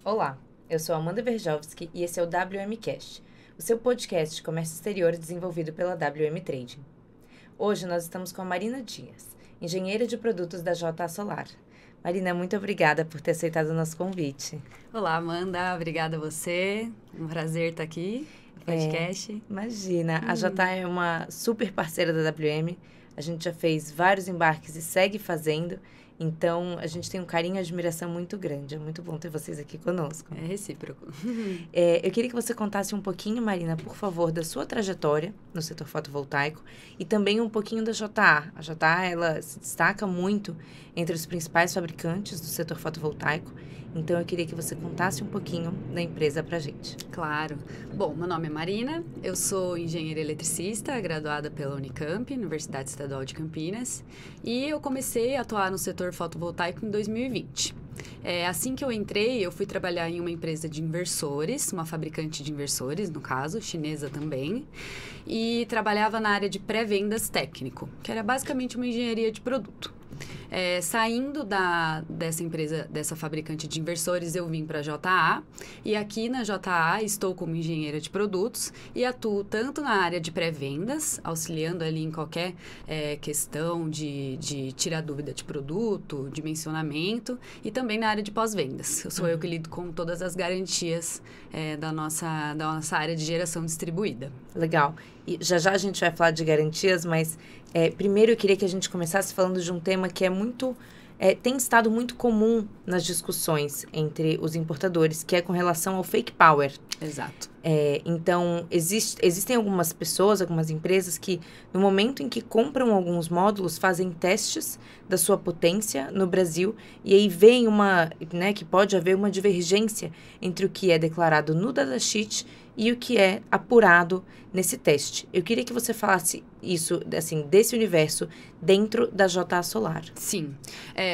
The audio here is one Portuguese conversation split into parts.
Olá, eu sou Amanda Verjovski e esse é o WMcast, o seu podcast de comércio exterior desenvolvido pela WM Trading. Hoje nós estamos com a Marina Dias, engenheira de produtos da JA Solar. Marina, muito obrigada por ter aceitado o nosso convite. Olá, Amanda. Obrigada a você. Um prazer estar aqui no podcast. Imagina, a JA é uma super parceira da WM. A gente já fez vários embarques e segue fazendo. Então, a gente tem um carinho e admiração muito grande. É muito bom ter vocês aqui conosco. É recíproco. Eu queria que você contasse um pouquinho, Marina, por favor, da sua trajetória no setor fotovoltaico e também um pouquinho da JA. A JA, ela se destaca muito entre os principais fabricantes do setor fotovoltaico. Então, eu queria que você contasse um pouquinho da empresa pra gente. Claro. Bom, meu nome é Marina, eu sou engenheira eletricista, graduada pela Unicamp, Universidade Estadual de Campinas, e eu comecei a atuar no setor fotovoltaico em 2020. Assim que eu entrei, eu fui trabalhar em uma empresa de inversores, uma fabricante de inversores, no caso, chinesa também, e trabalhava na área de pré-vendas técnico, que era basicamente uma engenharia de produto. Saindo dessa empresa, dessa fabricante de inversores, eu vim para a JA e aqui na JA estou como engenheira de produtos e atuo tanto na área de pré-vendas, auxiliando ali em qualquer questão de tirar dúvida de produto, dimensionamento e também na área de pós-vendas. Sou eu que lido com todas as garantias da nossa área de geração distribuída. Legal. E já a gente vai falar de garantias, mas primeiro eu queria que a gente começasse falando de um tema que tem estado muito comum nas discussões entre os importadores, que é com relação ao fake power. Exato. Então, existem algumas pessoas, algumas empresas que, no momento em que compram alguns módulos, fazem testes da sua potência no Brasil e aí veem que pode haver uma divergência entre o que é declarado no datasheet e o que é apurado nesse teste. Eu queria que você falasse isso, assim, desse universo dentro da JA Solar. Sim.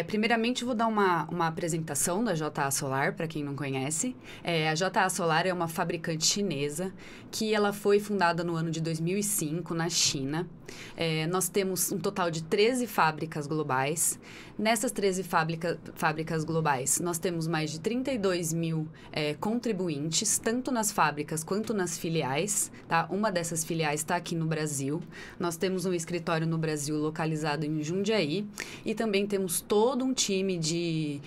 Primeiramente, vou dar uma apresentação da JA Solar, para quem não conhece. A JA Solar é uma fabricante chinesa que ela foi fundada no ano de 2005 na China. Nós temos um total de 13 fábricas globais. Nessas 13 fábricas globais, nós temos mais de 32 mil contribuintes, tanto nas fábricas quanto nas filiais. Tá? Uma dessas filiais está aqui no Brasil. Nós temos um escritório no Brasil localizado em Jundiaí e também temos todo um time de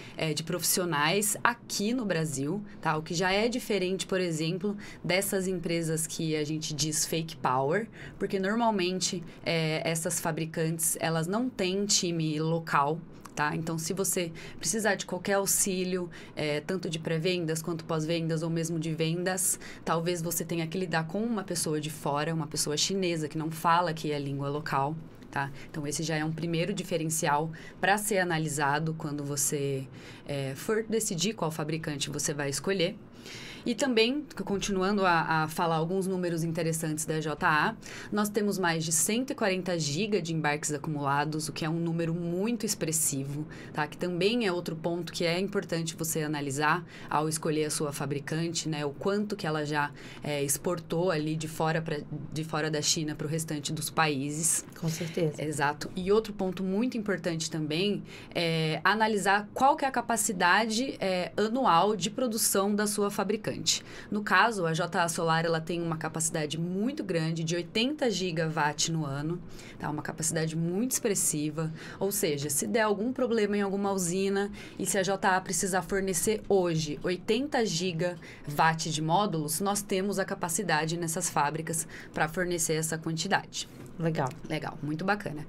profissionais aqui no Brasil, tá? O que já é diferente, por exemplo, dessas empresas que a gente diz fake power, porque normalmente essas fabricantes, elas não têm time local. Tá? Então, se você precisar de qualquer auxílio, tanto de pré-vendas quanto pós-vendas ou mesmo de vendas, talvez você tenha que lidar com uma pessoa de fora, uma pessoa chinesa que não fala aqui a língua local. Tá? Então, esse já é um primeiro diferencial para ser analisado quando você for decidir qual fabricante você vai escolher. E também, continuando a falar alguns números interessantes da JA, nós temos mais de 140 GB de embarques acumulados, o que é um número muito expressivo, tá? Que também é outro ponto que é importante você analisar ao escolher a sua fabricante, né? O quanto que ela já exportou ali de fora da China para o restante dos países. Com certeza. Exato. E outro ponto muito importante também é analisar qual que é a capacidade anual de produção da sua fabricante. No caso, a JA Solar ela tem uma capacidade muito grande de 80 gigawatt no ano, tá? Uma capacidade muito expressiva. Ou seja, se der algum problema em alguma usina e se a JA precisar fornecer hoje 80 gigawatt de módulos, nós temos a capacidade nessas fábricas para fornecer essa quantidade. Legal. Legal, muito bacana.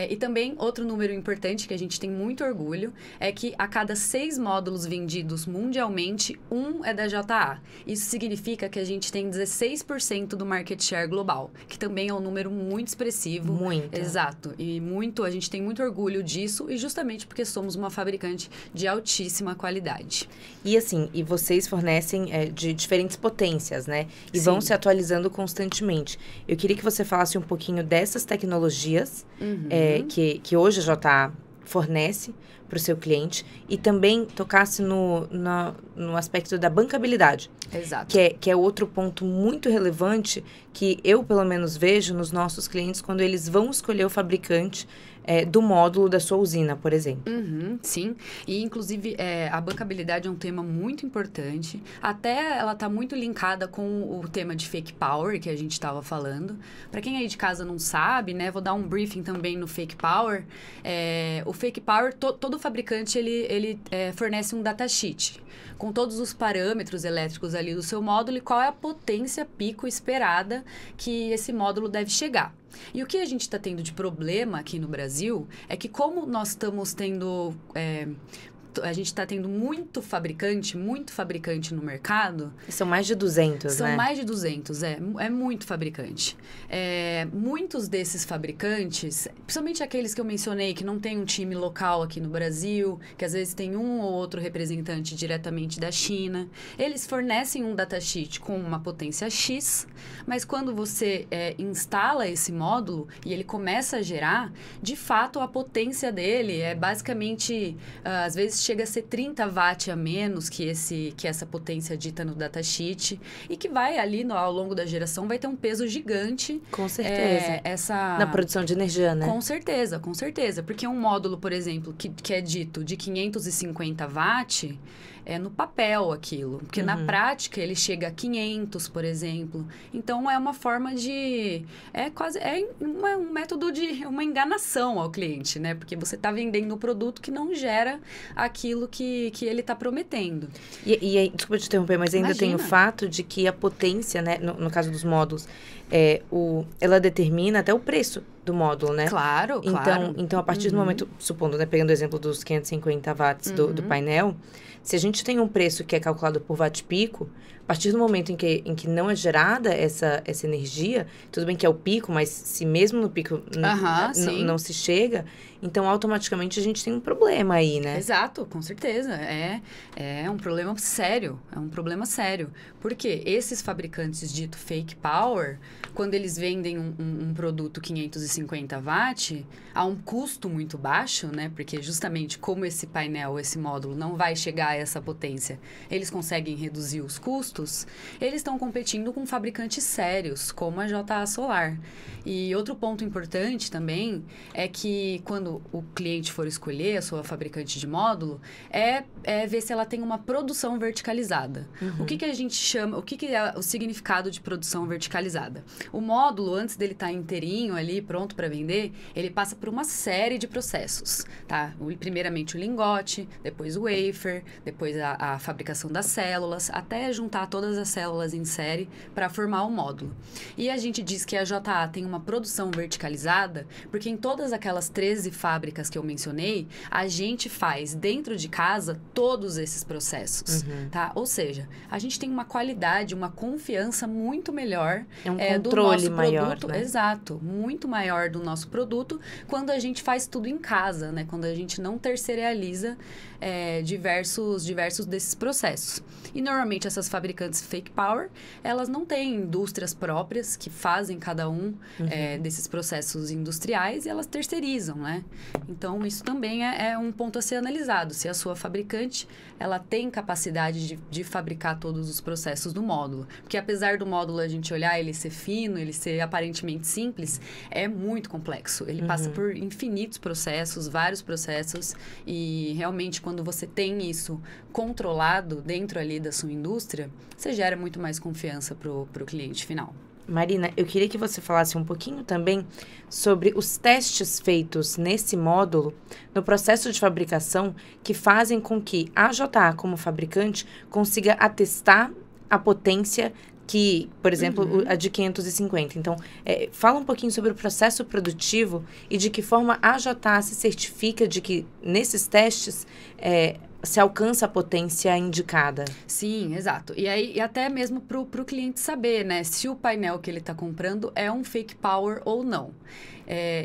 E também, outro número importante que a gente tem muito orgulho é que a cada 6 módulos vendidos mundialmente, um é da JA. Isso significa que a gente tem 16% do market share global, que também é um número muito expressivo. Muito. Exato. E a gente tem muito orgulho disso e justamente porque somos uma fabricante de altíssima qualidade. E assim, vocês fornecem de diferentes potências, né? E Sim. vão se atualizando constantemente. Eu queria que você falasse um pouquinho dessas tecnologias que hoje a JA fornece, para o seu cliente e também tocasse no aspecto da bancabilidade. Exato. Que é outro ponto muito relevante que eu, pelo menos, vejo nos nossos clientes quando eles vão escolher o fabricante do módulo da sua usina, por exemplo. Sim, e inclusive a bancabilidade é um tema muito importante, até ela está muito linkada com o tema de fake power que a gente estava falando. Para quem aí de casa não sabe, né, vou dar um briefing também no fake power. O fake power, todo fabricante ele fornece um datasheet com todos os parâmetros elétricos ali do seu módulo e qual é a potência pico esperada que esse módulo deve chegar. E o que a gente está tendo de problema aqui no Brasil é que como nós estamos tendo... a gente está tendo muito fabricante no mercado. São mais de 200, São né? mais de 200, é muito fabricante. Muitos desses fabricantes, principalmente aqueles que eu mencionei, que não tem um time local aqui no Brasil, que às vezes tem um ou outro representante diretamente da China, eles fornecem um datasheet com uma potência X, mas quando você instala esse módulo e ele começa a gerar, de fato a potência dele é basicamente, às vezes, chega a ser 30 watt a menos que essa potência dita no datasheet e que vai ali ao longo da geração vai ter um peso gigante. Com certeza. Na produção de energia, né? Com certeza. Porque um módulo, por exemplo, que é dito de 550 watt, é no papel aquilo. Porque na prática ele chega a 500, por exemplo. Então é uma forma de... um método de uma enganação ao cliente, né? Porque você está vendendo um produto que não gera aquilo que ele está prometendo. E desculpa te interromper, mas ainda tem o fato de que a potência, né? No caso dos módulos, ela determina até o preço do módulo, né? Claro. Então, a partir do momento, supondo, né, pegando o exemplo dos 550 watts do painel, se a gente tem um preço que é calculado por watt-pico, a partir do momento em que não é gerada essa energia, tudo bem que é o pico, mas se mesmo no pico não se chega, então automaticamente a gente tem um problema aí, né? Exato, com certeza. É um problema sério, Porque esses fabricantes dito fake power, quando eles vendem um produto 550 watt, a um custo muito baixo, né? Porque justamente como esse painel, esse módulo não vai chegar a essa potência, eles conseguem reduzir os custos, eles estão competindo com fabricantes sérios, como a JA Solar. E outro ponto importante também é que quando o cliente for escolher a sua fabricante de módulo, é ver se ela tem uma produção verticalizada. O que a gente chama, o que é o significado de produção verticalizada? O módulo, antes dele estar inteirinho ali, pronto para vender, ele passa por uma série de processos, tá? Primeiramente o lingote, depois o wafer, depois a fabricação das células, até juntar todas as células em série para formar o módulo. E a gente diz que a JA tem uma produção verticalizada, porque em todas aquelas 13 fábricas que eu mencionei, a gente faz dentro de casa todos esses processos, tá? Ou seja, a gente tem uma qualidade, uma confiança muito melhor do nosso maior, produto. né? Exato, muito maior do nosso produto quando a gente faz tudo em casa, né? Quando a gente não terceirializa diversos desses processos. E normalmente essas fabricantes fake power, elas não têm indústrias próprias que fazem cada um desses processos industriais e elas terceirizam, né? Então, isso também é um ponto a ser analisado. Se a sua fabricante, ela tem capacidade de fabricar todos os processos do módulo. Porque apesar do módulo a gente olhar, ele ser fino, ele ser aparentemente simples, é muito complexo. Ele passa por infinitos processos, vários processos, e realmente quando você tem isso controlado dentro ali da sua indústria, você gera muito mais confiança pro cliente final. Marina, eu queria que você falasse um pouquinho também sobre os testes feitos nesse módulo, no processo de fabricação, que fazem com que a JA, como fabricante, consiga atestar a potência que, por exemplo, a de 550. Então, fala um pouquinho sobre o processo produtivo e de que forma a JA se certifica de que, nesses testes, se alcança a potência indicada. Sim, exato. E aí, e até mesmo para o cliente saber, né, se o painel que ele está comprando é um fake power ou não.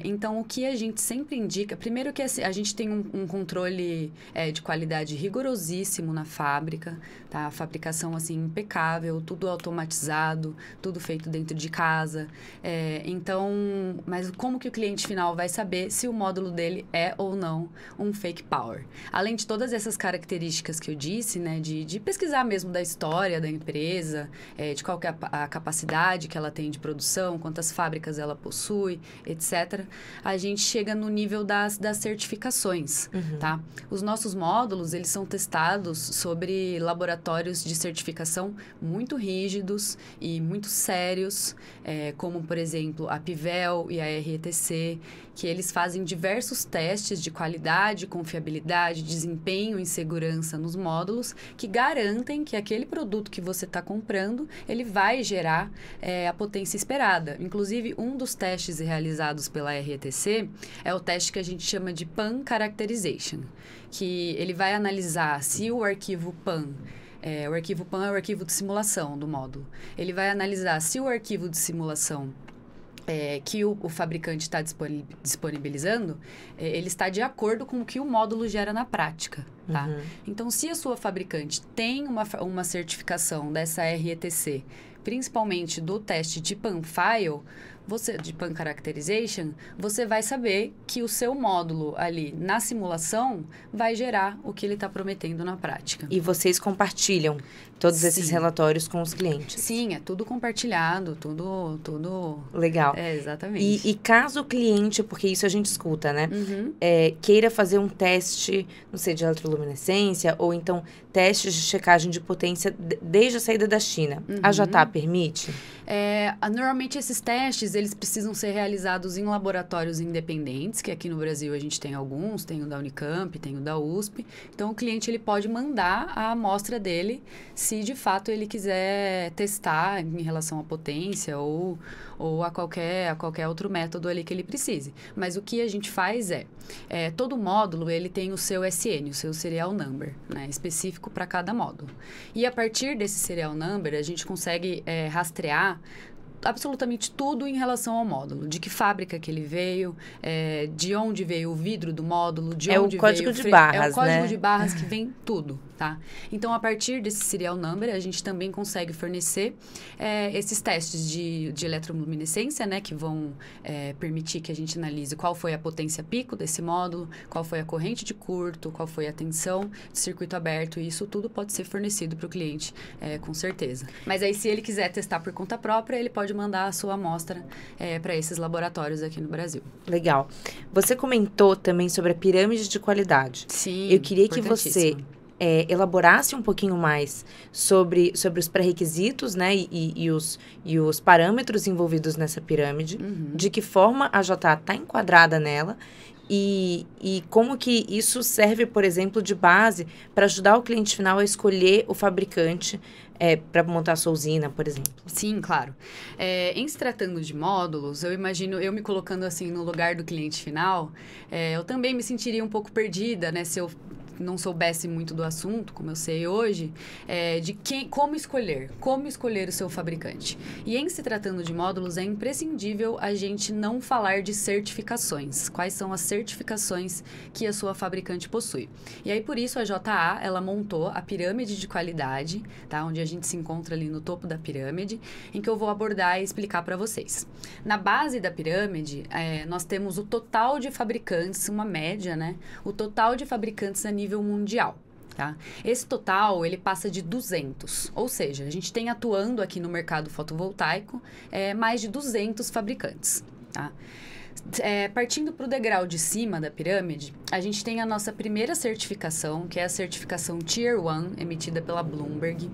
Então, o que a gente sempre indica... Primeiro que a gente tem um controle de qualidade rigorosíssimo na fábrica, tá? A fabricação, assim, impecável, tudo automatizado, tudo feito dentro de casa. Então, mas como que o cliente final vai saber se o módulo dele é ou não um fake power? Além de todas essas características que eu disse, né? De pesquisar mesmo da história da empresa, de qual que é a capacidade que ela tem de produção, quantas fábricas ela possui, etc. A gente chega no nível das certificações, tá? Os nossos módulos, eles são testados sobre laboratórios de certificação muito rígidos e muito sérios, como, por exemplo, a Pivel e a RETC, que eles fazem diversos testes de qualidade, confiabilidade, desempenho e segurança nos módulos, que garantem que aquele produto que você está comprando, ele vai gerar a potência esperada. Inclusive, um dos testes realizados pela RETC é o teste que a gente chama de PAN Characterization, que ele vai analisar se o arquivo PAN... o arquivo PAN é o arquivo de simulação do módulo. Ele vai analisar se o arquivo de simulação que o fabricante está disponibilizando, ele está de acordo com o que o módulo gera na prática, tá? Então, se a sua fabricante tem uma certificação dessa RETC, principalmente do teste de PAN-File, de Pan Characterization, você vai saber que o seu módulo ali na simulação vai gerar o que ele está prometendo na prática. E vocês compartilham todos esses relatórios com os clientes? Sim, é tudo compartilhado, tudo... Legal. Exatamente. E caso o cliente, porque isso a gente escuta, né? Queira fazer um teste, não sei, de eletroluminescência, ou então testes de checagem de potência desde a saída da China. A JA permite? Normalmente esses testes, eles precisam ser realizados em laboratórios independentes, que aqui no Brasil a gente tem alguns, tem o da Unicamp, tem o da USP. Então, o cliente ele pode mandar a amostra dele, se de fato ele quiser testar em relação à potência ou a qualquer outro método ali que ele precise. Mas o que a gente faz todo módulo ele tem o seu SN, o seu Serial Number, né, específico para cada módulo. E a partir desse Serial Number, a gente consegue rastrear absolutamente tudo em relação ao módulo. De que fábrica que ele veio, de onde veio o vidro do módulo, de onde veio... É o código de barras, É o código de barras que vem tudo, tá? Então, a partir desse serial number, a gente também consegue fornecer esses testes de eletroluminescência, né? Que vão permitir que a gente analise qual foi a potência pico desse módulo, qual foi a corrente de curto, qual foi a tensão de circuito aberto. E isso tudo pode ser fornecido para o cliente, com certeza. Mas aí, se ele quiser testar por conta própria, ele pode mandar a sua amostra para esses laboratórios aqui no Brasil. Legal. Você comentou também sobre a pirâmide de qualidade. Sim, eu queria que você elaborasse um pouquinho mais sobre os pré-requisitos, né, e os parâmetros envolvidos nessa pirâmide, de que forma a JA está enquadrada nela e como que isso serve, por exemplo, de base para ajudar o cliente final a escolher o fabricante para montar a sua usina, por exemplo. Sim, claro. Em se tratando de módulos, eu imagino, eu me colocando assim no lugar do cliente final, eu também me sentiria um pouco perdida, né, se eu não soubesse muito do assunto, como eu sei hoje, como escolher o seu fabricante. E em se tratando de módulos, é imprescindível a gente não falar de certificações. Quais são as certificações que a sua fabricante possui? E aí, por isso, a JA, ela montou a pirâmide de qualidade, tá? Onde a gente se encontra ali no topo da pirâmide, em que eu vou abordar e explicar para vocês. Na base da pirâmide, nós temos o total de fabricantes, uma média, né? O total de fabricantes a nível mundial. Tá? Esse total, ele passa de 200, ou seja, a gente tem atuando aqui no mercado fotovoltaico mais de 200 fabricantes. Tá? Partindo para o degrau de cima da pirâmide, a gente tem a nossa primeira certificação, que é a certificação Tier 1, emitida pela Bloomberg.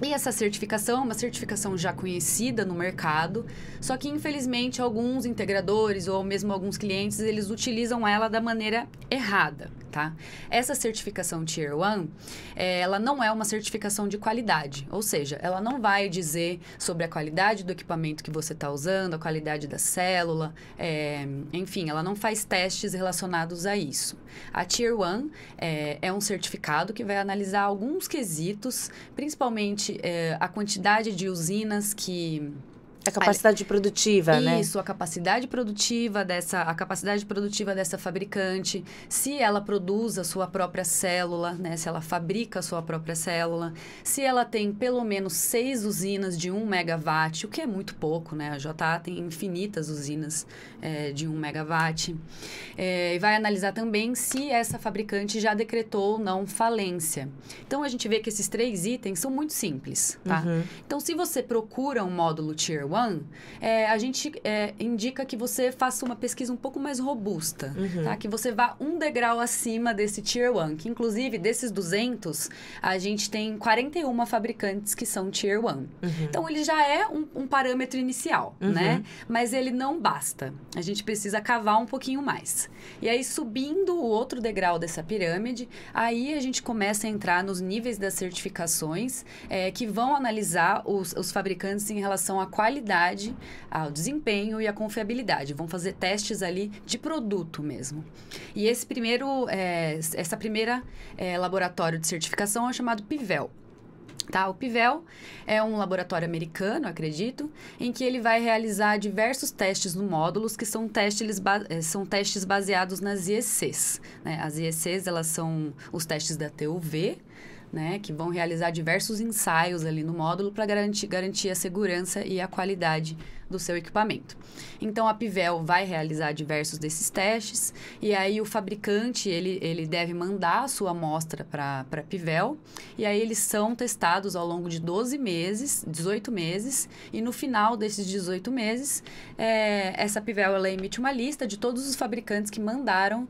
E essa certificação é uma certificação já conhecida no mercado, só que infelizmente alguns integradores ou mesmo alguns clientes, eles utilizam ela da maneira errada, tá? Essa certificação Tier 1, ela não é uma certificação de qualidade, ou seja, ela não vai dizer sobre a qualidade do equipamento que você está usando, a qualidade da célula, enfim, ela não faz testes relacionados a isso. A Tier 1 é um certificado que vai analisar alguns quesitos, principalmente a quantidade de usinas que... A capacidade produtiva, né? Isso, a capacidade produtiva dessa fabricante, se ela produz a sua própria célula, né? Se ela fabrica a sua própria célula, se ela tem pelo menos 6 usinas de 1 megawatt, o que é muito pouco, né? A JA tem infinitas usinas de 1 megawatt. E vai analisar também se essa fabricante já decretou ou não falência. Então, a gente vê que esses 3 itens são muito simples, tá? Uhum. Então, se você procura um módulo Tier 1, a gente indica que você faça uma pesquisa um pouco mais robusta, tá? Que você vá um degrau acima desse Tier 1, que inclusive desses 200, a gente tem 41 fabricantes que são Tier 1. Então, ele já é um parâmetro inicial, né? Mas ele não basta. A gente precisa cavar um pouquinho mais. E aí, subindo o outro degrau dessa pirâmide, aí a gente começa a entrar nos níveis das certificações que vão analisar os fabricantes em relação à qualidade, ao desempenho e à confiabilidade. Vão fazer testes ali de produto mesmo. E essa primeira laboratório de certificação é chamado PIVEL. Tá? O PIVEL é um laboratório americano, acredito, em que ele vai realizar diversos testes no módulos, que são testes baseados nas IECs. Né? As IECs, elas são os testes da TUV, né, que vão realizar diversos ensaios ali no módulo para garantir a segurança e a qualidade do seu equipamento. Então, a PIVEL vai realizar diversos desses testes e aí o fabricante, ele deve mandar a sua amostra para a PIVEL e aí eles são testados ao longo de 18 meses e no final desses 18 meses, essa PIVEL, ela emite uma lista de todos os fabricantes que mandaram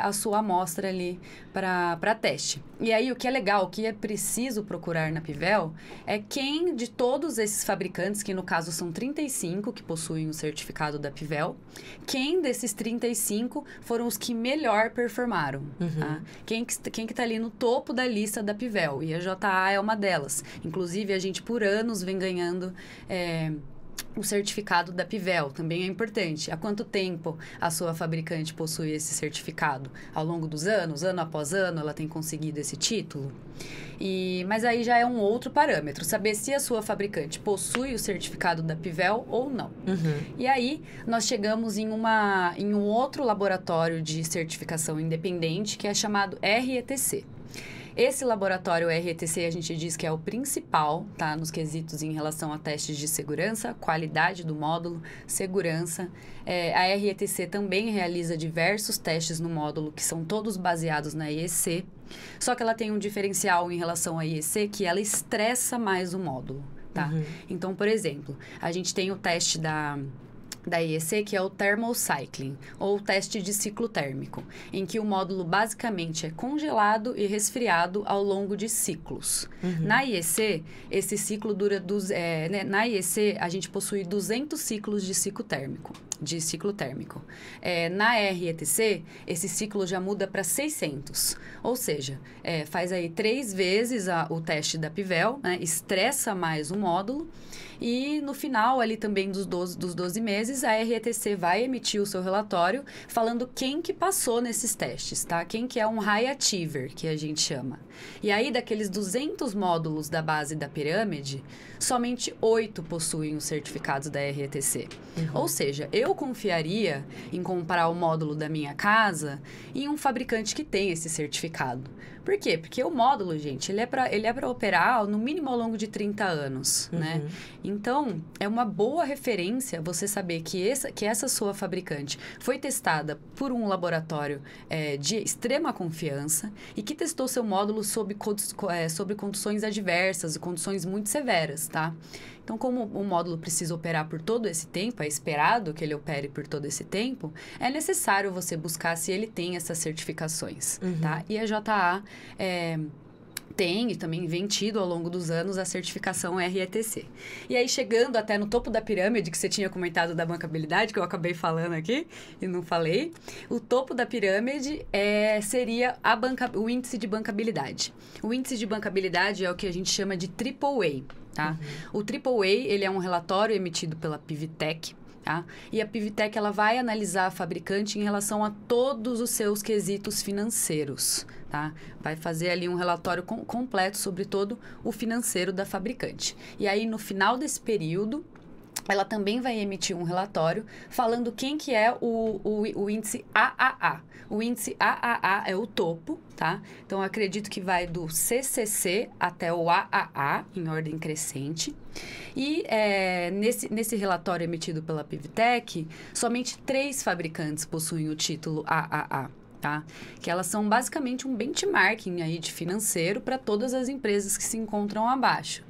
a sua amostra ali para teste. E aí, o que é legal, o que é preciso procurar na PIVEL é quem de todos esses fabricantes, que no caso são 35 que possuem o certificado da PIVEL, quem desses 35 foram os que melhor performaram. Tá? Quem que está ali no topo da lista da PIVEL. E a JA é uma delas. Inclusive, a gente por anos vem ganhando... o certificado da PIVEL também é importante. Há quanto tempo a sua fabricante possui esse certificado? Ao longo dos anos, ano após ano, ela tem conseguido esse título? Mas aí já é um outro parâmetro, saber se a sua fabricante possui o certificado da PIVEL ou não. E aí, nós chegamos em um outro laboratório de certificação independente, que é chamado RETC. Esse laboratório RETC, a gente diz que é o principal, tá? Nos quesitos em relação a testes de segurança, qualidade do módulo, segurança. A RETC também realiza diversos testes no módulo, que são todos baseados na IEC. Só que ela tem um diferencial em relação à IEC, que ela estressa mais o módulo, tá? Então, por exemplo, a gente tem o teste da IEC, que é o Thermal Cycling, ou teste de ciclo térmico, em que o módulo basicamente é congelado e resfriado ao longo de ciclos. Na IEC, esse ciclo dura... na IEC, a gente possui 200 ciclos de ciclo térmico. Na RETC, esse ciclo já muda para 600. Ou seja, faz aí 3 vezes o teste da PIVEL, né? Estressa mais o módulo. E no final, ali também dos 12 meses, a RETC vai emitir o seu relatório falando quem que passou nesses testes, tá? Quem que é um high achiever, que a gente chama. E aí, daqueles 200 módulos da base da pirâmide, somente 8 possuem os certificados da RETC. Ou seja, eu confiaria em comprar o módulo da minha casa em um fabricante que tem esse certificado. Por quê? Porque o módulo, gente, ele é para operar no mínimo ao longo de 30 anos, né? Então, é uma boa referência você saber que essa sua fabricante foi testada por um laboratório de extrema confiança e que testou seu módulo sob condições adversas e condições muito severas, tá? Então, como o módulo precisa operar por todo esse tempo, é esperado que ele opere por todo esse tempo, é necessário você buscar se ele tem essas certificações, tá? E a JA tem e também vem tido ao longo dos anos a certificação RETC. E aí, chegando até no topo da pirâmide, que você tinha comentado da bancabilidade, que eu acabei falando aqui e não falei, o topo da pirâmide seria o índice de bancabilidade. O índice de bancabilidade é o que a gente chama de AAA, tá? O AAA, ele é um relatório emitido pela Pivtec, tá? E a Pivtec, ela vai analisar a fabricante em relação a todos os seus quesitos financeiros, tá? Vai fazer ali um relatório completo sobre todo o financeiro da fabricante. E aí, no final desse período, ela também vai emitir um relatório falando quem que é o índice AAA. O índice AAA é o topo, tá? Então, eu acredito que vai do CCC até o AAA, em ordem crescente. E nesse relatório emitido pela Pivtec, somente 3 fabricantes possuem o título AAA. Tá? Que elas são basicamente um benchmarking aí de financeiro para todas as empresas que se encontram abaixo.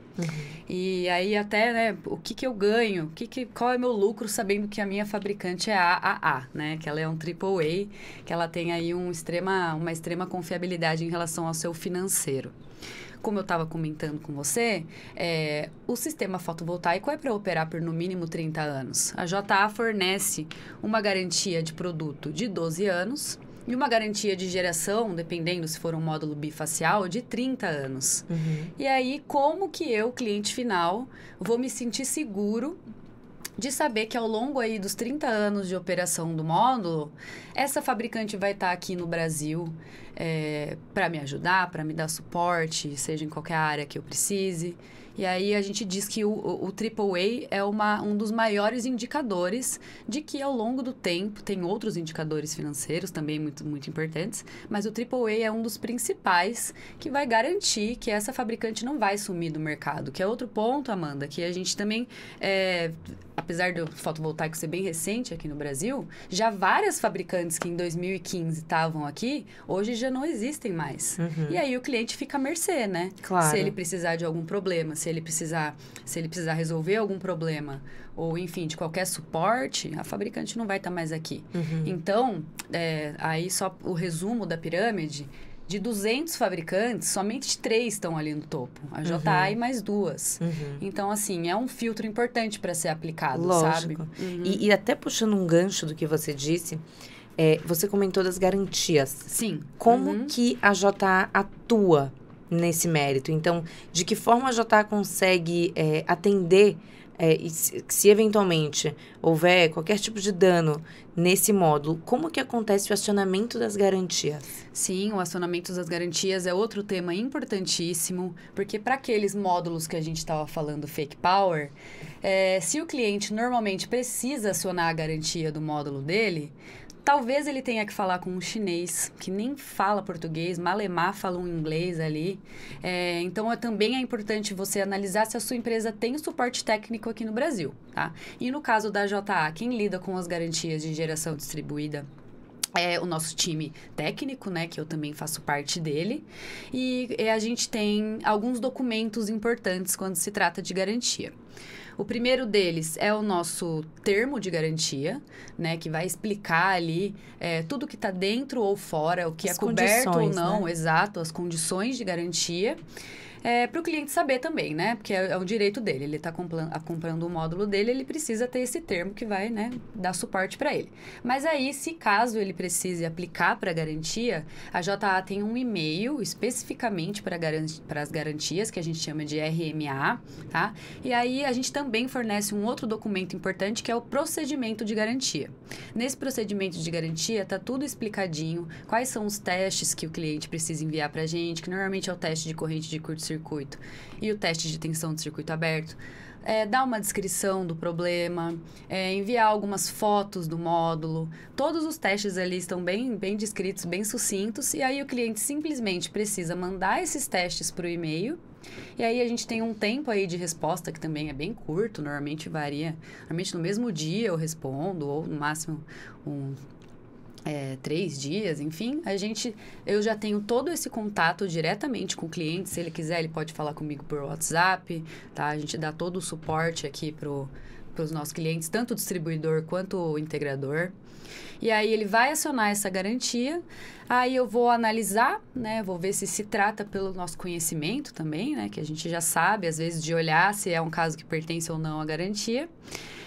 E aí até, né, o que eu ganho, qual é meu lucro sabendo que a minha fabricante é AAA, né? Que ela é um AAA, que ela tem aí uma extrema confiabilidade em relação ao seu financeiro. Como eu estava comentando com você, o sistema fotovoltaico é para operar por no mínimo 30 anos. A JA fornece uma garantia de produto de 12 anos e uma garantia de geração, dependendo se for um módulo bifacial, de 30 anos. E aí, como que eu, cliente final, vou me sentir seguro de saber que ao longo aí dos 30 anos de operação do módulo, essa fabricante vai estar aqui no Brasil para me ajudar, para me dar suporte, seja em qualquer área que eu precise. E aí a gente diz que o AAA é um dos maiores indicadores de que ao longo do tempo, tem outros indicadores financeiros também muito, muito importantes, mas o AAA é um dos principais que vai garantir que essa fabricante não vai sumir do mercado. Que é outro ponto, Amanda, que a gente também, apesar do fotovoltaico ser bem recente aqui no Brasil, já várias fabricantes que em 2015 estavam aqui, hoje já não existem mais. E aí o cliente fica à mercê, né? Claro. Se ele precisar de algum problema, se ele precisar resolver algum problema, ou enfim, de qualquer suporte, a fabricante não vai estar mais aqui. Então, aí só o resumo da pirâmide, de 200 fabricantes, somente 3 estão ali no topo. A JA e mais 2. Então, assim, é um filtro importante para ser aplicado, lógico, sabe? E até puxando um gancho do que você disse, você comentou das garantias. Sim. Como que a JA atua nesse mérito? Então, de que forma a JA consegue atender, se eventualmente houver qualquer tipo de dano nesse módulo, como que acontece o acionamento das garantias? Sim, o acionamento das garantias é outro tema importantíssimo, porque para aqueles módulos que a gente estava falando, fake power, se o cliente normalmente precisa acionar a garantia do módulo dele, talvez ele tenha que falar com um chinês que nem fala português, malemar fala um inglês ali. Então, também é importante você analisar se a sua empresa tem o suporte técnico aqui no Brasil, tá? E no caso da JA, quem lida com as garantias de geração distribuída é o nosso time técnico, né? Que eu também faço parte dele. E a gente tem alguns documentos importantes quando se trata de garantia. O primeiro deles é o nosso termo de garantia, né? Que vai explicar ali tudo que está dentro ou fora, o que é coberto ou não, né? Exato, as condições de garantia. Para o cliente saber também, né? Porque é um direito dele. Ele está comprando o módulo dele, ele precisa ter esse termo que vai, né, dar suporte para ele. Mas aí, se caso ele precise aplicar para a garantia, a JA tem um e-mail especificamente para as garantias, que a gente chama de RMA, tá? E aí, a gente também fornece um outro documento importante, que é o procedimento de garantia. Nesse procedimento de garantia, está tudo explicadinho, quais são os testes que o cliente precisa enviar para a gente, que normalmente é o teste de corrente de curto-circuito e o teste de tensão de circuito aberto. Dar uma descrição do problema, enviar algumas fotos do módulo. Todos os testes ali estão bem descritos, bem sucintos, e aí o cliente simplesmente precisa mandar esses testes para o e-mail. E aí a gente tem um tempo aí de resposta que também é bem curto, normalmente varia. Normalmente no mesmo dia eu respondo, ou no máximo 3 dias, enfim, eu já tenho todo esse contato diretamente com o cliente. Se ele quiser, ele pode falar comigo por WhatsApp, tá? A gente dá todo o suporte aqui os nossos clientes, tanto o distribuidor quanto o integrador. E aí ele vai acionar essa garantia, aí eu vou analisar, né? Vou ver se trata pelo nosso conhecimento também, né? Que a gente já sabe, às vezes, de olhar se é um caso que pertence ou não à garantia.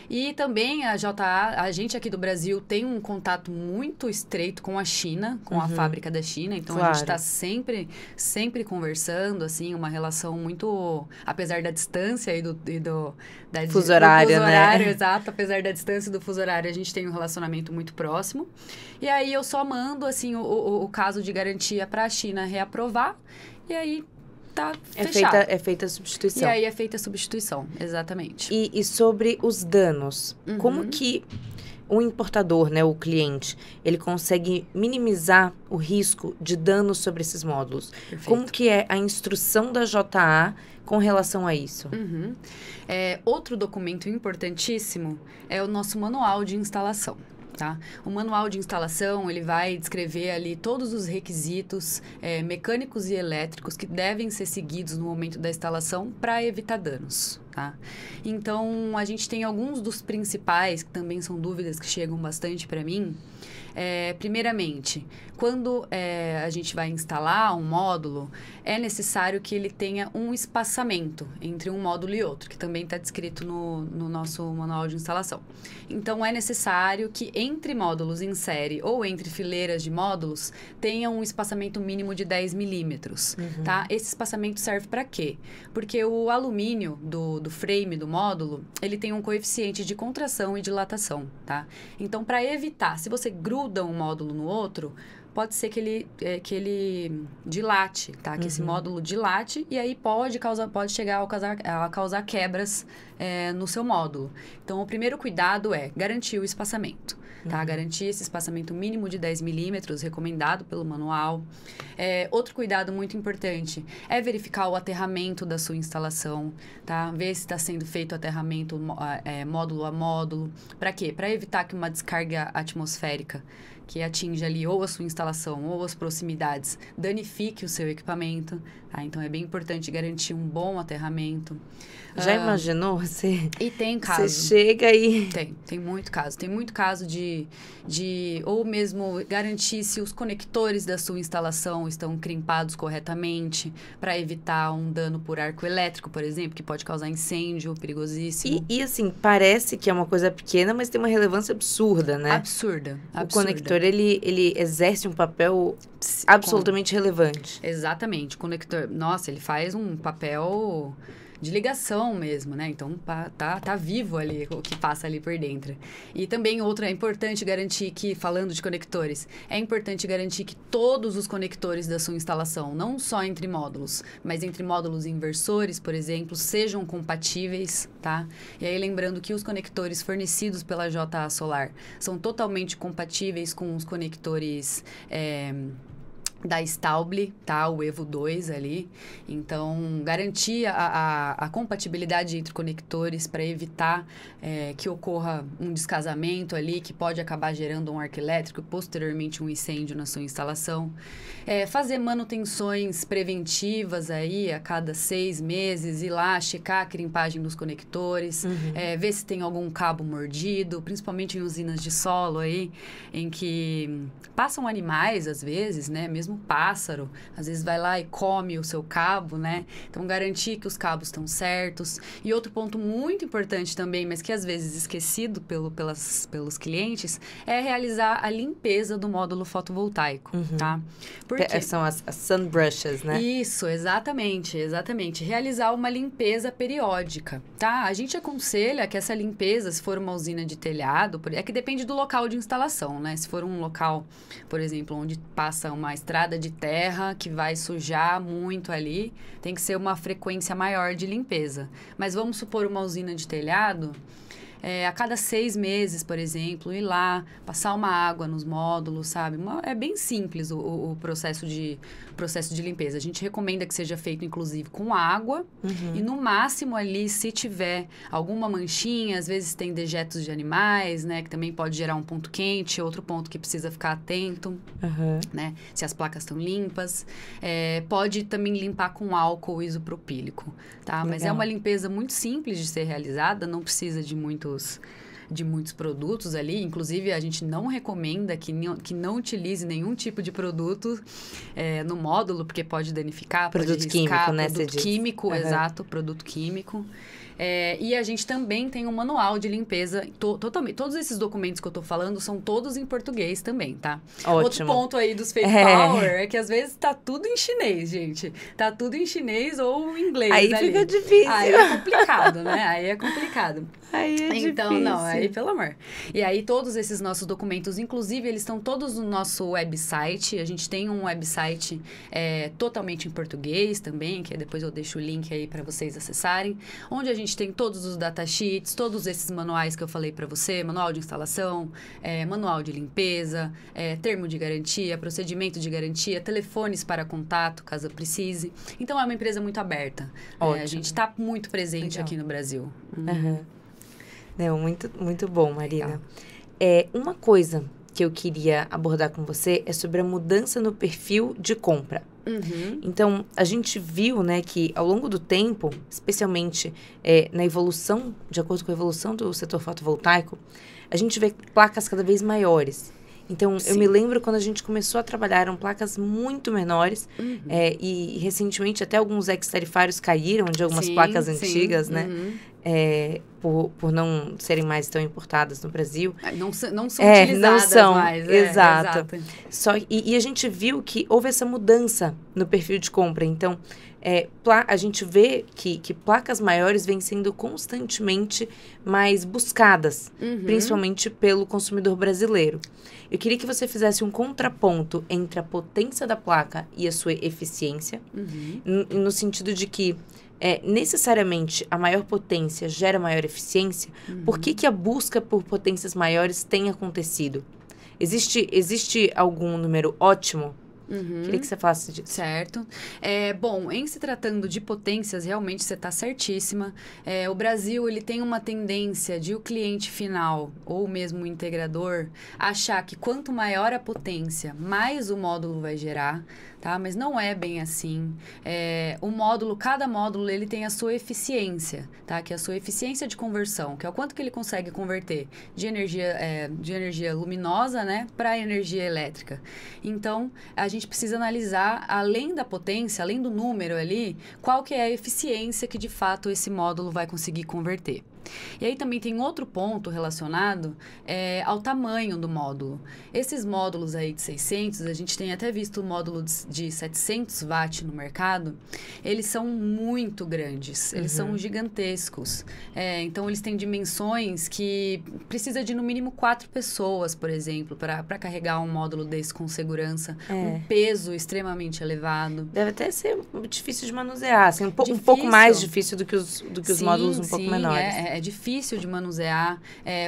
E também a JA, a gente aqui do Brasil tem um contato muito estreito com a China, com a fábrica da China. Então, a gente está sempre conversando, assim, uma relação muito... Apesar da distância e do fuso horário, né? Exato. Apesar da distância do fuso horário, a gente tem um relacionamento muito próximo. E aí, eu só mando, assim, o caso de garantia para a China reaprovar. E aí... tá fechado. É feita a substituição. E aí é feita a substituição, exatamente. E sobre os danos, como que o importador, né, o cliente, ele consegue minimizar o risco de danos sobre esses módulos? Perfeito. Como que é a instrução da JA com relação a isso? Outro documento importantíssimo é o nosso manual de instalação. Tá? O manual de instalação, ele vai descrever ali todos os requisitos mecânicos e elétricos que devem ser seguidos no momento da instalação para evitar danos. Tá? Então, a gente tem alguns dos principais, que também são dúvidas que chegam bastante para mim. Primeiramente, quando a gente vai instalar um módulo, é necessário que ele tenha um espaçamento entre um módulo e outro, que também está descrito no nosso manual de instalação. Então, é necessário que entre módulos em série ou entre fileiras de módulos tenha um espaçamento mínimo de 10 milímetros. Tá? Esse espaçamento serve para quê? Porque o alumínio do frame do módulo, ele tem um coeficiente de contração e dilatação. Tá? Então, para evitar, se você gruda um módulo no outro, pode ser que ele dilate, tá? Que esse módulo dilate e aí pode chegar a causar quebras no seu módulo. Então, o primeiro cuidado é garantir o espaçamento, tá? Garantir esse espaçamento mínimo de 10 milímetros, recomendado pelo manual. Outro cuidado muito importante é verificar o aterramento da sua instalação, tá? Ver se está sendo feito o aterramento módulo a módulo. Para quê? Para evitar que uma descarga atmosférica que atinja ali ou a sua instalação ou as proximidades danifique o seu equipamento, tá? Então, é bem importante garantir um bom aterramento. Já imaginou? E tem caso. Você chega e... Tem muito caso. Tem muito caso de ou mesmo garantir se os conectores da sua instalação estão crimpados corretamente para evitar um dano por arco elétrico, por exemplo, que pode causar incêndio perigosíssimo. E assim, parece que é uma coisa pequena, mas tem uma relevância absurda, né? Absurda. O conector, ele exerce um papel absolutamente relevante. Exatamente. O conector, nossa, ele faz um papel de ligação mesmo, né? Então, tá vivo ali o que passa ali por dentro. E também é importante garantir que, falando de conectores, é importante garantir que todos os conectores da sua instalação, não só entre módulos, mas entre módulos e inversores, por exemplo, sejam compatíveis, tá? E aí, lembrando que os conectores fornecidos pela JA Solar são totalmente compatíveis com os conectores da Stauble, tá? O Evo 2 ali. Então, garantir a compatibilidade entre conectores para evitar que ocorra um descasamento ali, que pode acabar gerando um arco elétrico, posteriormente um incêndio na sua instalação. Fazer manutenções preventivas aí a cada 6 meses, ir lá checar a crimpagem dos conectores, ver se tem algum cabo mordido, principalmente em usinas de solo aí, em que passam animais, às vezes, né? Mesmo pássaro, às vezes vai lá e come o seu cabo, né? Então, garantir que os cabos estão certos. E outro ponto muito importante também, mas que às vezes esquecido pelos clientes, é realizar a limpeza do módulo fotovoltaico, tá? Porque são as sunbrushes, né? Isso, exatamente. Realizar uma limpeza periódica, tá? A gente aconselha que essa limpeza, se for uma usina de telhado, é que depende do local de instalação, né? Se for um local, por exemplo, onde passa uma estrada de terra que vai sujar muito ali, tem que ser uma frequência maior de limpeza. Mas vamos supor uma usina de telhado, a cada 6 meses, por exemplo, ir lá, passar uma água nos módulos, sabe? É bem simples o processo de limpeza. A gente recomenda que seja feito, inclusive, com água. E, no máximo, ali, se tiver alguma manchinha, às vezes tem dejetos de animais, né? Que também pode gerar um ponto quente, outro ponto que precisa ficar atento, né? Se as placas estão limpas. Pode também limpar com álcool isopropílico, tá? Mas é uma limpeza muito simples de ser realizada, não precisa de muito muitos produtos ali. Inclusive, a gente não recomenda que não utilize nenhum tipo de produto no módulo, porque pode danificar, produto pode riscar. Químico, né? Produto químico, exato, produto químico. E a gente também tem um manual de limpeza. Todos esses documentos que eu tô falando são todos em português também, tá? Ótimo. Outro ponto aí dos Fake Power é que às vezes tá tudo em chinês, gente. Tá tudo em chinês ou em inglês. Aí ali. fica difícil. Aí é complicado, né? Aí é complicado. Aí é então, difícil. não, aí pelo amor. E aí todos esses nossos documentos, inclusive, eles estão todos no nosso website. A gente tem um website totalmente em português também, que depois eu deixo o link aí para vocês acessarem, onde a gente tem todos os datasheets, todos esses manuais que eu falei para você, manual de instalação, manual de limpeza, termo de garantia, procedimento de garantia, telefones para contato, caso precise. Então, é uma empresa muito aberta. A gente está muito presente aqui no Brasil. Não, muito, muito bom, Marina. Legal. Uma coisa que eu queria abordar com você é sobre a mudança no perfil de compra. Então, a gente viu, né, que ao longo do tempo, especialmente na evolução, de acordo com a evolução do setor fotovoltaico, a gente vê placas cada vez maiores. Então, Sim. eu me lembro quando a gente começou a trabalhar, eram placas muito menores. E recentemente até alguns ex-tarifários caíram de algumas placas antigas, né? Por não serem mais tão importadas no Brasil. Não são utilizadas não são, mais. Exato. E a gente viu que houve essa mudança no perfil de compra. Então, a gente vê que placas maiores vêm sendo constantemente mais buscadas, principalmente pelo consumidor brasileiro. Eu queria que você fizesse um contraponto entre a potência da placa e a sua eficiência, no sentido de que necessariamente a maior potência gera maior eficiência. Por que a busca por potências maiores tem acontecido? Existe algum número ótimo? Queria que você falasse disso. Certo. Bom, em se tratando de potências, realmente você está certíssima. O Brasil, ele tem uma tendência de o cliente final, ou mesmo o integrador, achar que quanto maior a potência, mais o módulo vai gerar, tá? Mas não é bem assim. Cada módulo, ele tem a sua eficiência, tá? Que é a sua eficiência de conversão, que é o quanto que ele consegue converter de energia luminosa, né, para energia elétrica. Então, a gente precisa analisar, além da potência, além do número ali, qual que é a eficiência que, de fato, esse módulo vai conseguir converter. E aí também tem outro ponto relacionado ao tamanho do módulo. Esses módulos aí de 600, a gente tem até visto o módulo de 700 watt no mercado, eles são muito grandes, eles são gigantescos. Então, eles têm dimensões que precisa de no mínimo 4 pessoas, por exemplo, para carregar um módulo desse com segurança. Um peso extremamente elevado. Deve até ser difícil de manusear, assim, um pouco mais difícil do que os módulos um pouco menores. É difícil de manusear.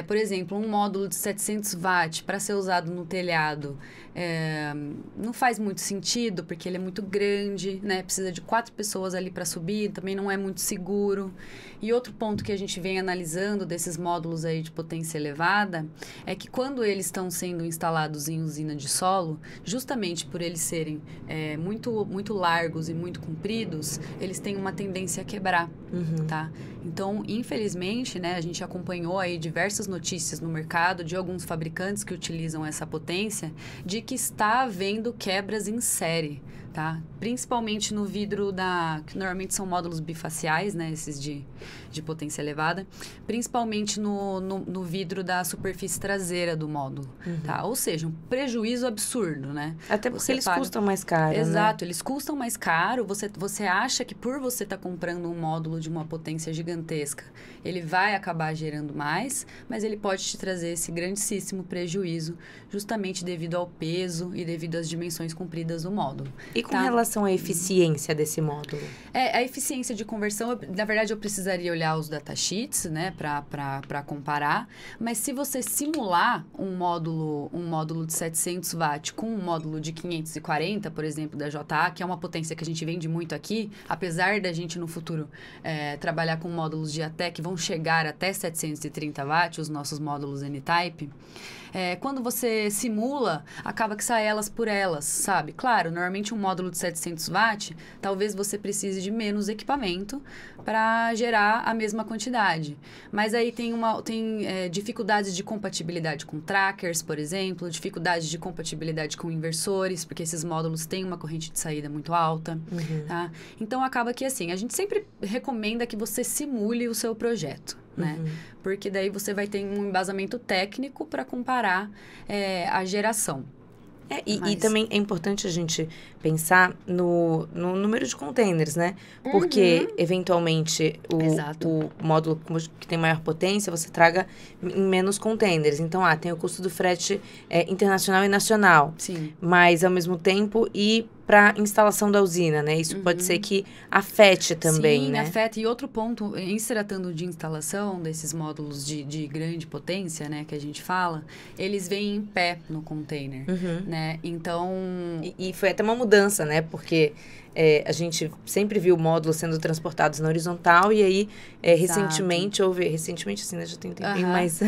Por exemplo, um módulo de 700 watts para ser usado no telhado não faz muito sentido, porque ele é muito grande, né? Precisa de 4 pessoas ali para subir, também não é muito seguro. E outro ponto que a gente vem analisando desses módulos aí de potência elevada é que quando eles estão sendo instalados em usina de solo, justamente por eles serem muito, muito largos e muito compridos, eles têm uma tendência a quebrar, tá? Então, infelizmente, né, a gente acompanhou aí diversas notícias no mercado de alguns fabricantes que utilizam essa potência, de que está havendo quebras em série, tá? Principalmente no vidro que normalmente são módulos bifaciais, né, esses de potência elevada, principalmente no vidro da superfície traseira do módulo, tá? Ou seja, um prejuízo absurdo, né? Até porque eles custam mais caro, Exato, né? Eles custam mais caro. Você acha que por você estar comprando um módulo de uma potência gigantesca, ele vai acabar gerando mais, mas ele pode te trazer esse grandíssimo prejuízo, justamente devido ao peso e devido às dimensões compridas do módulo. E com relação à eficiência desse módulo? A eficiência de conversão, na verdade, eu precisaria olhar os datasheets, né, para comparar, mas se você simular um módulo de 700 watts com um módulo de 540, por exemplo, da JA, que é uma potência que a gente vende muito aqui, apesar da gente no futuro trabalhar com módulos de até que vão chegar até 730 watts, os nossos módulos N-Type, Quando você simula, acaba que sai elas por elas, sabe? Claro, normalmente um módulo de 700 watts, talvez você precise de menos equipamento para gerar a mesma quantidade. Mas aí tem dificuldades de compatibilidade com trackers, por exemplo, dificuldades de compatibilidade com inversores, porque esses módulos têm uma corrente de saída muito alta. Tá? Então, acaba que assim, a gente sempre recomenda que você simule o seu projeto. Né? Porque daí você vai ter um embasamento técnico para comparar a geração. E também é importante a gente pensar no número de containers, né? Porque, eventualmente, o módulo que tem maior potência, você traga em menos containers. Então, tem o custo do frete internacional e nacional. Sim. Mas, ao mesmo tempo, para instalação da usina, né? Isso pode ser que afete também, Sim, né? afeta. E outro ponto, em se tratando de instalação desses módulos de grande potência, né? Que a gente fala, eles vêm em pé no container, né? Então... E foi até uma mudança, né? Porque a gente sempre viu módulos sendo transportados na horizontal e aí, recentemente, assim, né? Já tem um tempinho, mas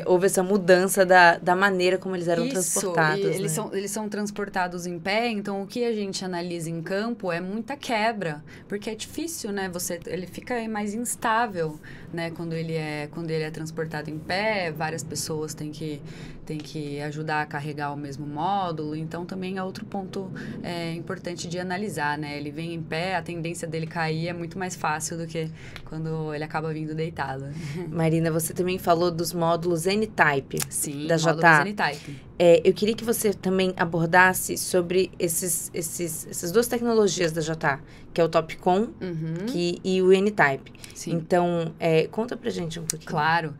houve essa mudança da maneira como eles eram transportados. Eles são transportados em pé, então o que a gente analisa em campo é muita quebra, porque é difícil, né? Ele fica mais instável, né? Quando ele é transportado em pé, várias pessoas têm que ajudar a carregar o mesmo módulo, então também é outro ponto importante de analisar, né? Ele vem em pé, a tendência dele cair é muito mais fácil do que quando ele acaba vindo deitado. Marina, você também falou dos módulos N-Type. Sim, da módulos JA. N-Type. Eu queria que você também abordasse sobre essas duas tecnologias da JA, que é o TOPCon e o N-Type. Sim. Então, conta pra gente um pouquinho. Claro.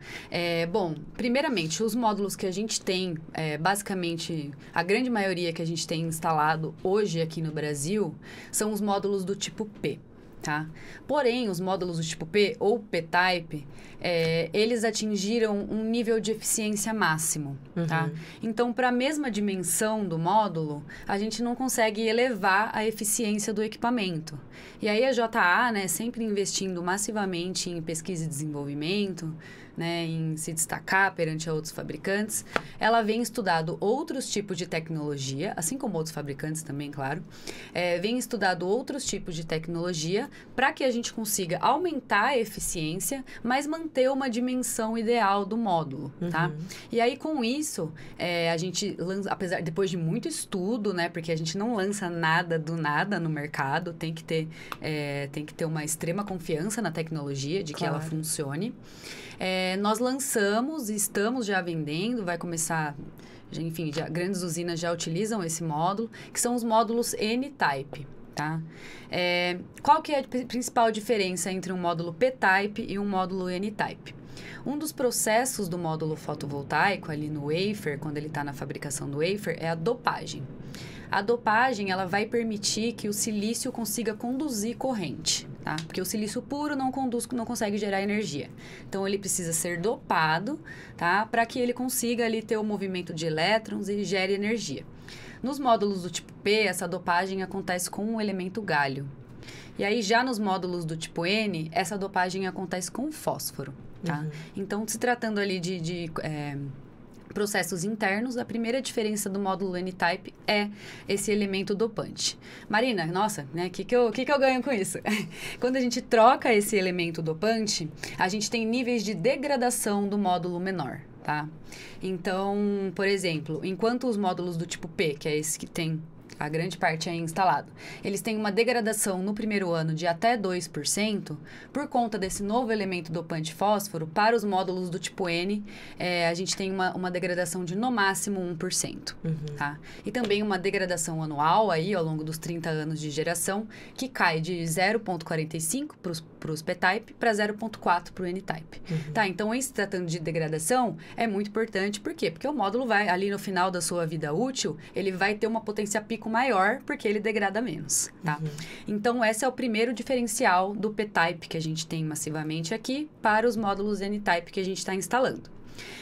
Bom, primeiramente, os módulos que a gente tem, basicamente, a grande maioria que a gente tem instalado hoje aqui no Brasil, são os módulos do tipo P. Tá? Porém, os módulos do tipo P ou P-Type, eles atingiram um nível de eficiência máximo. Tá? Então, para a mesma dimensão do módulo, a gente não consegue elevar a eficiência do equipamento. E aí a JA, né, sempre investindo massivamente em pesquisa e desenvolvimento, né, em se destacar perante outros fabricantes, ela vem estudando outros tipos de tecnologia, assim como outros fabricantes também, claro, vem estudando outros tipos de tecnologia para que a gente consiga aumentar a eficiência, mas manter uma dimensão ideal do módulo, tá? E aí, com isso, a gente lança, depois de muito estudo, né, porque a gente não lança nada do nada no mercado, tem que ter uma extrema confiança na tecnologia, de que ela funcione. Nós lançamos e estamos já vendendo, vai começar, enfim, grandes usinas já utilizam esse módulo, que são os módulos N-Type, tá? Qual que é a principal diferença entre um módulo P-Type e um módulo N-Type? Um dos processos do módulo fotovoltaico ali no wafer, quando ele está na fabricação do wafer, é a dopagem. A dopagem, ela vai permitir que o silício consiga conduzir corrente, tá? Porque o silício puro não consegue gerar energia. Então, ele precisa ser dopado, tá? Para que ele consiga ali ter o movimento de elétrons e gere energia. Nos módulos do tipo P, essa dopagem acontece com o elemento gálio. E aí, já nos módulos do tipo N, essa dopagem acontece com o fósforo, tá? Então, se tratando ali de processos internos, a primeira diferença do módulo N-Type é esse elemento dopante. Marina, nossa, né? O que eu ganho com isso? Quando a gente troca esse elemento dopante, a gente tem níveis de degradação do módulo menor, tá? Então, por exemplo, enquanto os módulos do tipo P, que é esse que tem a grande parte é instalado, eles têm uma degradação no primeiro ano de até 2%, por conta desse novo elemento dopante fósforo. Para os módulos do tipo N, a gente tem uma degradação de no máximo 1%. Tá? E também uma degradação anual aí, ao longo dos 30 anos de geração, que cai de 0,45 para os P-Type para 0,4 para o N-Type. Tá? Então, em se tratando de degradação, é muito importante. Por quê? Porque o módulo vai, ali no final da sua vida útil, ele vai ter uma potência pico maior, porque ele degrada menos, tá? Então, esse é o primeiro diferencial do P-Type que a gente tem massivamente aqui para os módulos N-Type que a gente está instalando.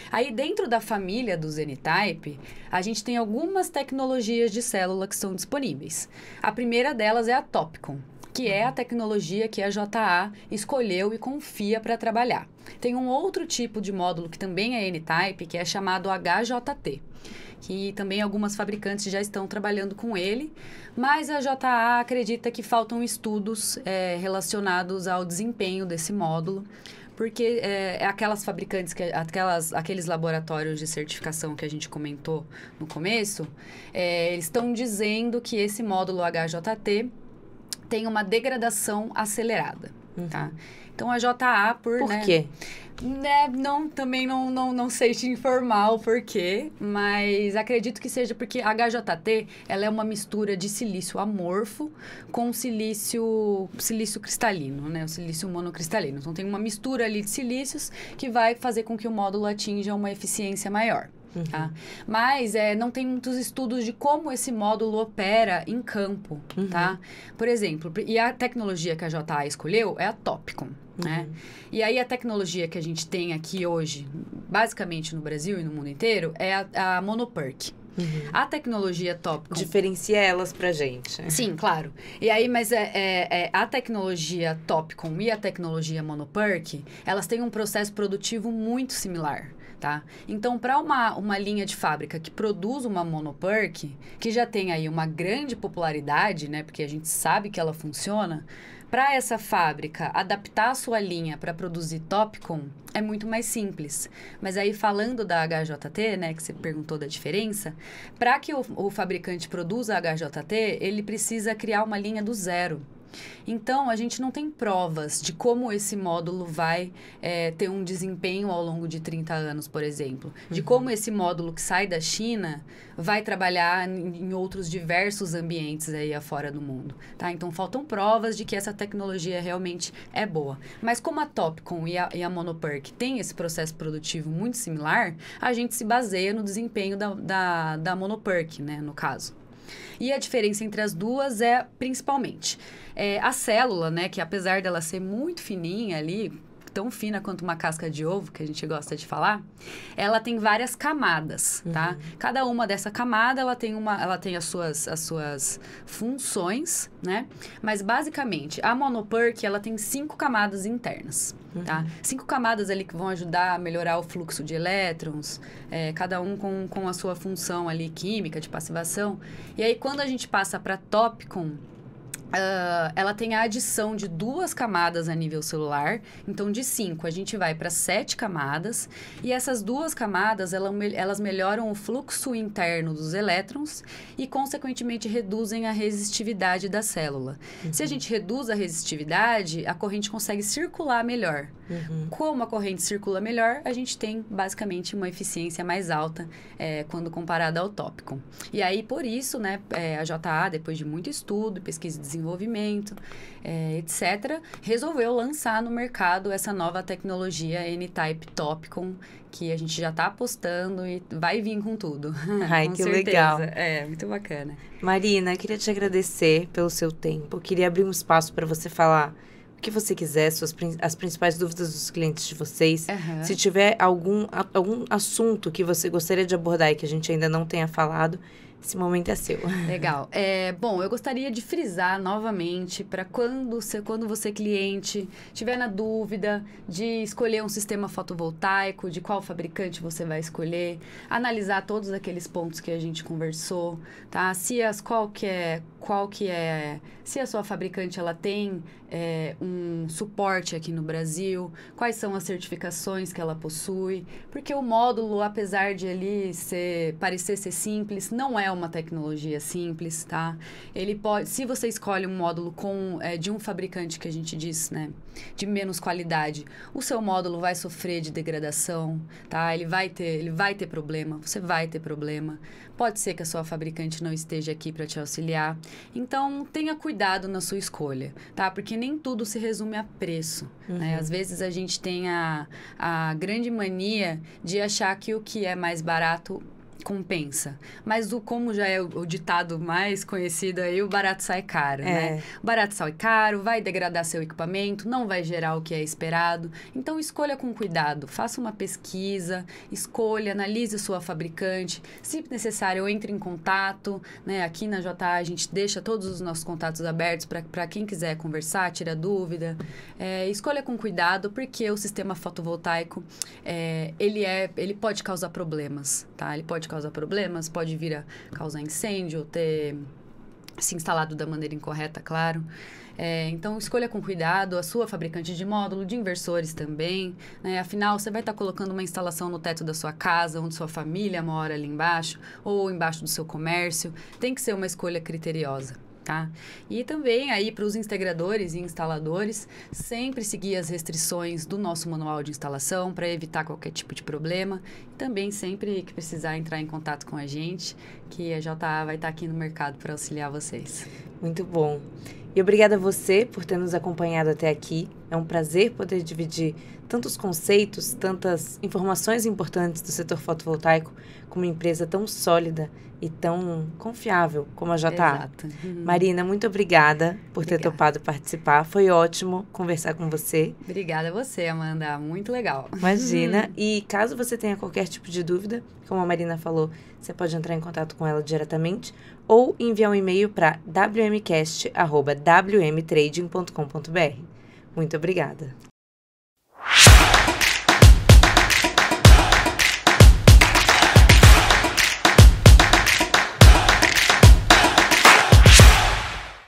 Aí, dentro da família dos N-Type, a gente tem algumas tecnologias de célula que são disponíveis. A primeira delas é a TOPCon. que é a tecnologia que a JA escolheu e confia para trabalhar. Tem um outro tipo de módulo que também é N-Type, que é chamado HJT, que também algumas fabricantes já estão trabalhando com ele, mas a JA acredita que faltam estudos relacionados ao desempenho desse módulo, porque aquelas fabricantes, aqueles laboratórios de certificação que a gente comentou no começo, eles estão dizendo que esse módulo HJT tem uma degradação acelerada, tá? Então, a JA, Por quê? Também não sei te informar o porquê, mas acredito que seja porque a HJT, ela é uma mistura de silício amorfo com silício cristalino, né? O silício monocristalino. Então, tem uma mistura ali de silícios que vai fazer com que o módulo atinja uma eficiência maior. Tá? Mas não tem muitos estudos de como esse módulo opera em campo, tá? Por exemplo, e a tecnologia que a JA escolheu é a Topcon, né? E aí a tecnologia que a gente tem aqui hoje, basicamente no Brasil e no mundo inteiro, é a Monoperc. A tecnologia Topcon... Diferencia elas pra gente. Sim, claro. E aí, mas a tecnologia Topcon e a tecnologia Monoperc, elas têm um processo produtivo muito similar. Tá? Então, para uma linha de fábrica que produz uma Monoperc, que já tem aí uma grande popularidade, né? Porque a gente sabe que ela funciona, para essa fábrica adaptar a sua linha para produzir Topcon é muito mais simples. Mas aí, falando da HJT, né? Que você perguntou da diferença, para que o fabricante produza a HJT, ele precisa criar uma linha do zero. Então, a gente não tem provas de como esse módulo vai ter um desempenho ao longo de 30 anos, por exemplo. De como esse módulo que sai da China vai trabalhar em outros diversos ambientes aí afora do mundo. Tá? Então, faltam provas de que essa tecnologia realmente é boa. Mas como a Topcon e a Monoperc têm esse processo produtivo muito similar, a gente se baseia no desempenho da Monoperc, né, no caso. E a diferença entre as duas é, principalmente, a célula, né? Que apesar dela ser muito fininha ali, tão fina quanto uma casca de ovo, que a gente gosta de falar, ela tem várias camadas, tá? Cada uma dessa camada, ela tem as suas funções, né? Mas, basicamente, a Monoperc, ela tem 5 camadas internas, tá? 5 camadas ali que vão ajudar a melhorar o fluxo de elétrons, cada um com a sua função ali química, de passivação. E aí, quando a gente passa para Topcon, ela tem a adição de 2 camadas a nível celular. Então, de 5, a gente vai para 7 camadas. E essas 2 camadas, elas melhoram o fluxo interno dos elétrons e, consequentemente, reduzem a resistividade da célula. Se a gente reduz a resistividade, a corrente consegue circular melhor. Como a corrente circula melhor, a gente tem, basicamente, uma eficiência mais alta quando comparada ao Topcon. E aí, por isso, né, a JA, depois de muito estudo, pesquisa e desenvolvimento, etc., resolveu lançar no mercado essa nova tecnologia N-Type Topcon, que a gente já está apostando e vai vir com tudo. Ai, com que certeza. legal. Muito bacana. Marina, queria te agradecer pelo seu tempo. Queria abrir um espaço para você falar o que você quiser, as principais dúvidas dos clientes de vocês. Se tiver algum assunto que você gostaria de abordar e que a gente ainda não tenha falado, esse momento é seu. Legal. Bom, eu gostaria de frisar novamente para quando você, cliente, tiver na dúvida de escolher um sistema fotovoltaico, de qual fabricante você vai escolher, analisar todos aqueles pontos que a gente conversou, tá? Se a sua fabricante ela tem um suporte aqui no Brasil, quais são as certificações que ela possui, porque o módulo, apesar de ele parecer ser simples, não é uma tecnologia simples, tá? Ele pode, se você escolhe um módulo de um fabricante que a gente diz, né, de menos qualidade, o seu módulo vai sofrer de degradação, tá? Ele vai ter problema, você vai ter problema. Pode ser que a sua fabricante não esteja aqui para te auxiliar. Então, tenha cuidado na sua escolha, tá? Porque nem tudo se resume a preço, né? Às vezes, a gente tem a grande mania de achar que o que é mais barato compensa. Mas como já é o ditado mais conhecido aí, o barato sai caro, né? O barato sai caro, vai degradar seu equipamento, não vai gerar o que é esperado. Então, escolha com cuidado. Faça uma pesquisa, escolha, analise a sua fabricante. Se necessário, entre em contato, né? Aqui na JA a gente deixa todos os nossos contatos abertos para quem quiser conversar, tirar dúvida. Escolha com cuidado, porque o sistema fotovoltaico, ele pode causar problemas, tá? Ele pode causar problemas, pode vir a causar incêndio, ou ter se instalado da maneira incorreta, claro. Então, escolha com cuidado a sua fabricante de módulo, de inversores também, né? Afinal, você vai estar colocando uma instalação no teto da sua casa, onde sua família mora ali embaixo, ou embaixo do seu comércio. Tem que ser uma escolha criteriosa. Tá? E também aí para os integradores e instaladores, sempre seguir as restrições do nosso manual de instalação para evitar qualquer tipo de problema. E também sempre que precisar entrar em contato com a gente, que a JA vai estar aqui no mercado para auxiliar vocês. Muito bom. E obrigada a você por ter nos acompanhado até aqui. É um prazer poder dividir tantos conceitos, tantas informações importantes do setor fotovoltaico com uma empresa tão sólida e tão confiável como a JA. Exato. Marina, muito obrigada por ter topado participar. Foi ótimo conversar com você. Obrigada a você, Amanda. Muito legal. Imagina. E caso você tenha qualquer tipo de dúvida, como a Marina falou, você pode entrar em contato com ela diretamente ou enviar um e-mail para wmcast@wmtrading.com.br. Muito obrigada.